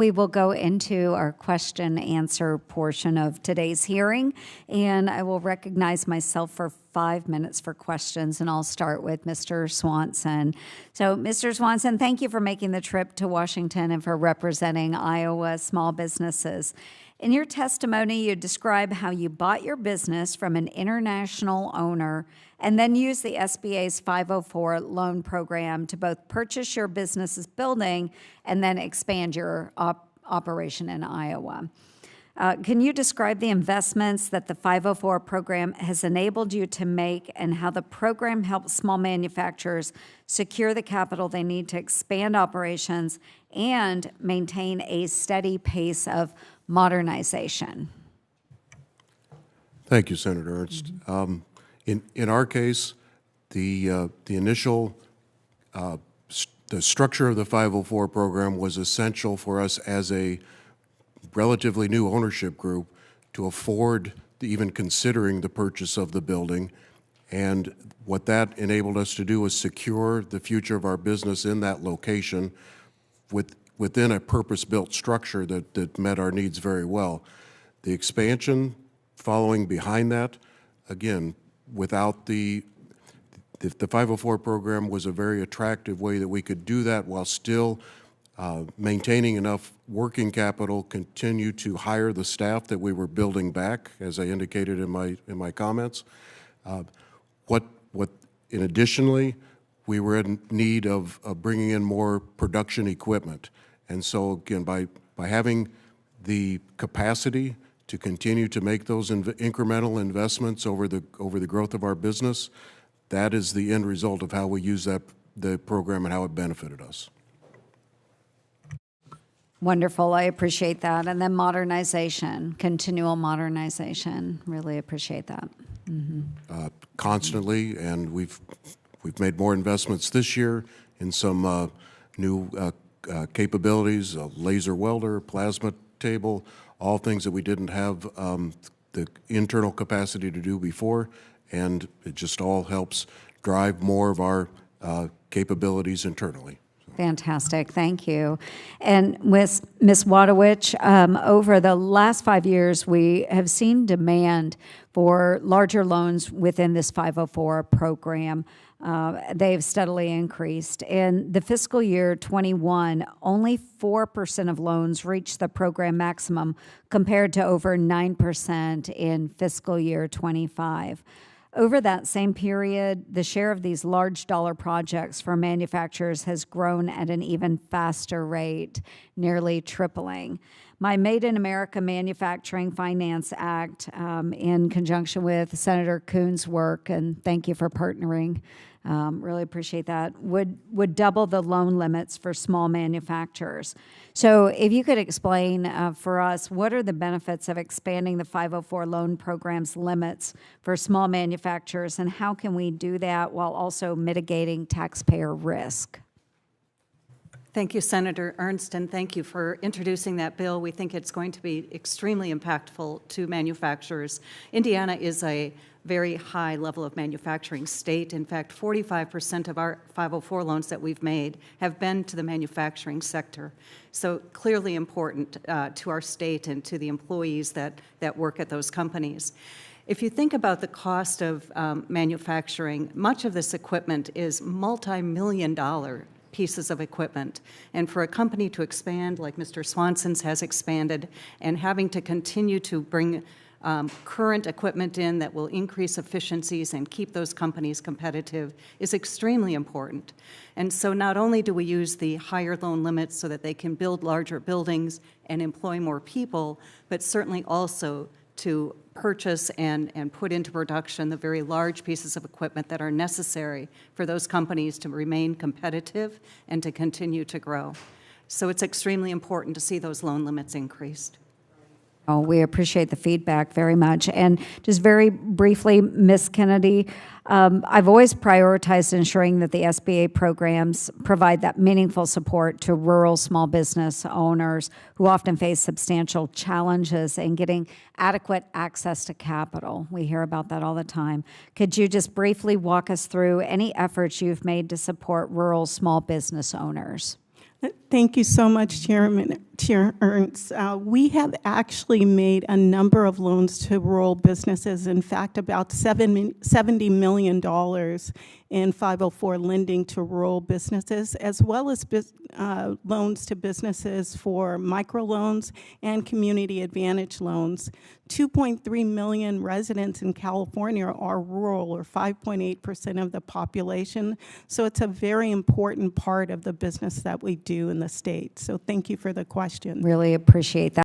We will go into our question answer portion of today's hearing, and I will recognize myself for 5 minutes for questions, and I'll start with Mr. Swanson. So, Mr. Swanson, thank you for making the trip to Washington and for representing Iowa small businesses. In your testimony, you describe how you bought your business from an international owner and then used the SBA's 504 loan program to both purchase your business's building and then expand your operation in Iowa. Can you describe the investments that the 504 program has enabled you to make and how the program helps small manufacturers secure the capital they need to expand operations and maintain a steady pace of modernization? Thank you, Senator Ernst. In our case, the initial the structure of the 504 program was essential for us as a relatively new ownership group to afford even considering the purchase of the building. And what that enabled us to do was secure the future of our business in that location within a purpose-built structure that met our needs very well. The expansion following behind that, again, without the 504 program was a very attractive way that we could do that while still maintaining enough working capital, continue to hire the staff that we were building back, as I indicated in my comments. In additionally, we were in need of bringing in more production equipment. And so again, by having the capacity to continue to make those incremental investments over the growth of our business, that is the end result of how we use the program and how it benefited us. Wonderful, I appreciate that. And then modernization, continual modernization, really appreciate that. Constantly, and we've made more investments this year in some new capabilities, a laser welder, plasma table, all things that we didn't have the internal capacity to do before, and it just all helps drive more of our capabilities internally. Fantastic, thank you. And with Ms. Wojtowicz, over the last 5 years, we have seen demand for larger loans within this 504 program. They've steadily increased. In the fiscal year 21, only 4% of loans reached the program maximum compared to over 9% in fiscal year 25. Over that same period, the share of these large dollar projects for manufacturers has grown at an even faster rate, nearly tripling. My Made in America Manufacturing Finance Act, in conjunction with Senator Kuhn's work, and thank you for partnering, really appreciate that, would double the loan limits for small manufacturers. So if you could explain for us, what are the benefits of expanding the 504 loan program's limits for small manufacturers, and how can we do that while also mitigating taxpayer risk? Thank you, Senator Ernst, and thank you for introducing that bill. We think it's going to be extremely impactful to manufacturers. Indiana is a very high level of manufacturing state. In fact, 45% of our 504 loans that we've made have been to the manufacturing sector. So clearly important to our state and to the employees that work at those companies. If you think about the cost of manufacturing, much of this equipment is multi-million-dollar pieces of equipment. And for a company to expand like Mr. Swanson's has expanded and having to continue to bring current equipment in that will increase efficiencies and keep those companies competitive is extremely important. And so not only do we use the higher loan limits so that they can build larger buildings and employ more people, but certainly also to purchase and put into production the very large pieces of equipment that are necessary for those companies to remain competitive and to continue to grow. So it's extremely important to see those loan limits increased. Oh, we appreciate the feedback very much. And just very briefly, Ms. Kennedy, I've always prioritized ensuring that the SBA programs provide that meaningful support to rural small business owners who often face substantial challenges in getting adequate access to capital. We hear about that all the time. Could you just briefly walk us through any efforts you've made to support rural small business owners? Thank you so much, Chair Ernst. We have actually made a number of loans to rural businesses. In fact, about $70 million in 504 lending to rural businesses, as well as loans to businesses for microloans and community advantage loans. 2.3 million residents in California are rural, or 5.8% of the population. So it's a very important part of the business that we do in the state. So thank you for the question. Really appreciate that.